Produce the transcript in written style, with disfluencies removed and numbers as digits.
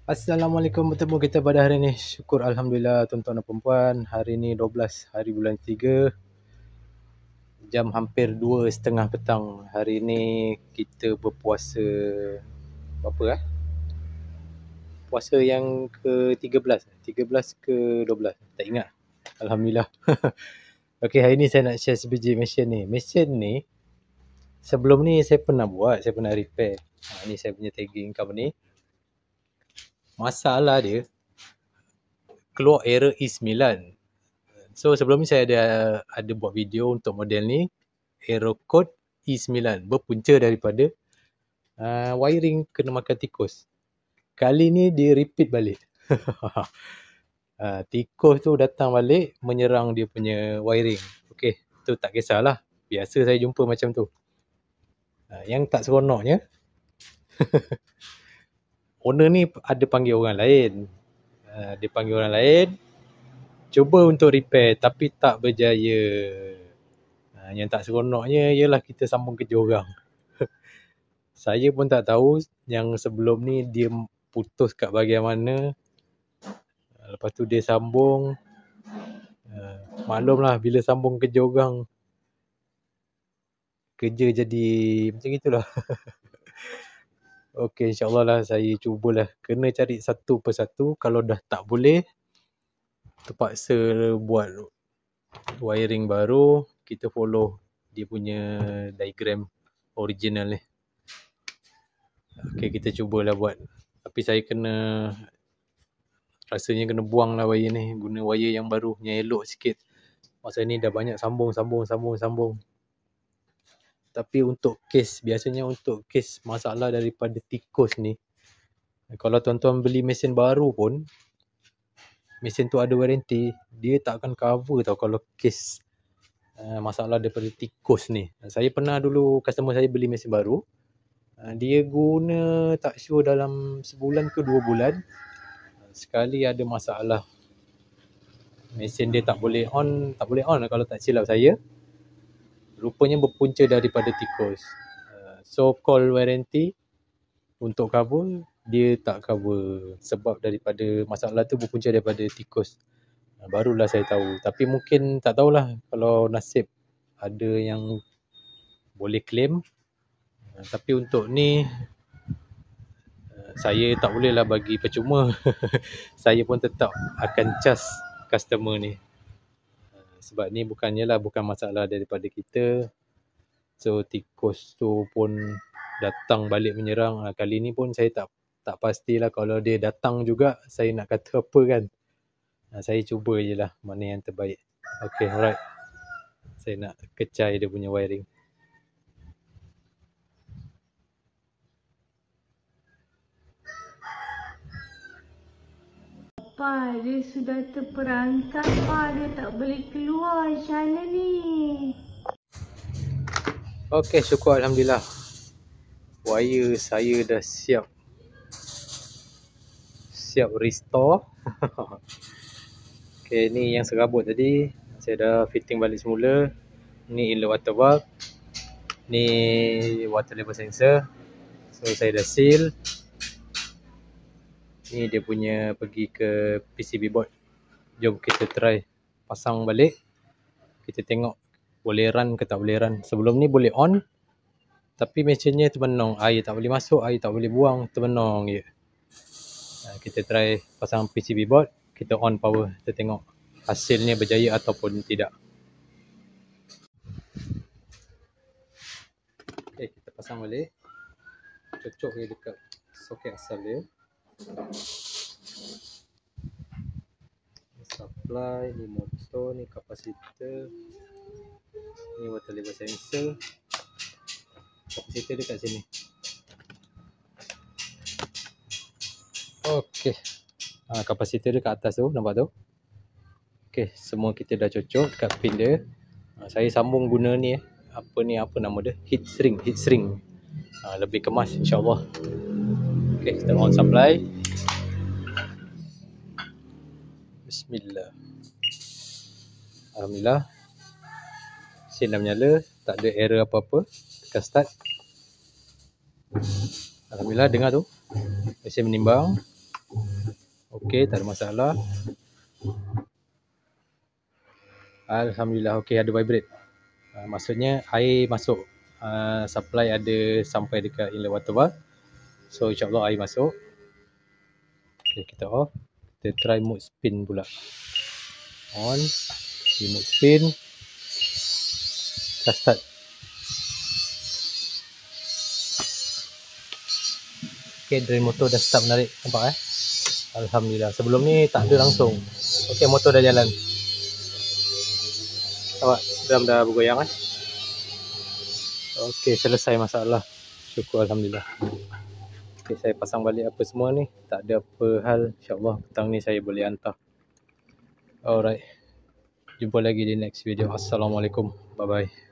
Assalamualaikum, bertemu kita pada hari ini. Syukur Alhamdulillah tuan-tuan dan puan-puan. Hari ini 12 hari bulan 3, jam hampir 2:30 petang. Hari ini kita berpuasa apa puasa yang ke-13 ke 12, tak ingat. Alhamdulillah. Okey, hari ni saya nak share sebiji mesin ni. Mesin ni sebelum ni saya pernah buat, saya pernah repair. Ni saya punya tagging company. Masalah dia keluar error E9. So sebelum ni saya ada buat video untuk model ni, error code E9 berpunca daripada wiring kena makan tikus. Kali ni dia repeat balik. Tikus tu datang balik menyerang dia punya wiring. Okey, tu tak kisahlah. Biasa saya jumpa macam tu. Yang tak seronoknya owner ni ada panggil orang lain. Dia panggil orang lain, cuba untuk repair tapi tak berjaya. Yang tak seronoknya ialah kita sambung kerja orang. Saya pun tak tahu yang sebelum ni dia putus kat bahagian mana. Lepas tu dia sambung. Maklumlah bila sambung kerja orang, kerja jadi macam itulah. Okey, insyaAllah lah saya cubalah. Kena cari satu persatu. Kalau dah tak boleh, terpaksa buat wiring baru. Kita follow dia punya diagram original ni. Okey, kita cubalah buat. Tapi saya rasanya kena buang lah wire ni. Guna wire yang baru, yang elok sikit. Masa ni dah banyak sambung. Tapi untuk biasanya untuk kes masalah daripada tikus ni, kalau tuan-tuan beli mesin baru pun, mesin tu ada warranty, dia tak akan cover tau kalau kes masalah daripada tikus ni. Saya pernah dulu, customer saya beli mesin baru, dia guna tak sure dalam sebulan ke 2 bulan, sekali ada masalah. Mesin dia tak boleh on kalau tak silap saya. Rupanya berpunca daripada tikus. So call warranty untuk cover, dia tak cover sebab daripada masalah tu berpunca daripada tikus. Barulah saya tahu. Tapi mungkin tak tahulah kalau nasib ada yang boleh claim. Tapi untuk ni saya tak bolehlah bagi percuma. Saya pun tetap akan charge customer ni. Sebab ni bukan masalah daripada kita. So tikus tu pun datang balik menyerang. Kali ni pun saya tak pastilah. Kalau dia datang juga, saya nak kata apa kan. Saya cuba je lah mana yang terbaik. Okay, alright. Saya nak kecai dia punya wiring. Pak, dia sudah terperangkap, Pak. Dia tak boleh keluar. Macam mana ni? Okay, syukur Alhamdulillah. Wire saya dah siap restore. Okay, ni yang serabut tadi. Saya dah fitting balik semula. Ni inlet water valve. Ni water level sensor. So saya dah seal. Ni dia punya pergi ke PCB board. Jom kita try pasang balik. Kita tengok boleh run ke tak boleh run. Sebelum ni boleh on, tapi mesinnya terbenong. Air tak boleh masuk, air tak boleh buang, terbenong je. Kita try pasang PCB board. Kita on power. Kita tengok hasilnya berjaya ataupun tidak. Okay, kita pasang balik. Cocok dia dekat soket asal dia. Supply, ni motor, ni kapasitor, ni water level sensor. Kapasitor dia kat sini. Okey. Kapasitor dia kat atas tu, nampak tu? Okey, semua kita dah cocok dekat pin dia. Saya sambung guna ni apa nama dia? Heat shrink. Lebih kemas insya-Allah. Okey, kita on supply. Bismillah. Alhamdulillah. Mesin dah menyala, tak ada error apa-apa. Tekan start. Alhamdulillah, dengar tu. Mesin menimbang. okey, tak ada masalah. Alhamdulillah, okey, ada vibrate. Maksudnya air masuk. Supply ada sampai dekat inlet water bar. So insyaAllah air masuk. Okay, kita off. Kita try mode spin pula. On. Mode spin. Kita start. Okay, drain motor dah start menarik. Nampak Alhamdulillah. Sebelum ni tak ada langsung. Okay, motor dah jalan. Nampak? Drum dah bergoyang Okay, selesai masalah. Syukur Alhamdulillah. Okay, saya pasang balik apa semua ni. Tak ada apa hal. InsyaAllah petang ni saya boleh hantar. Alright. Jumpa lagi di next video. Assalamualaikum. Bye-bye.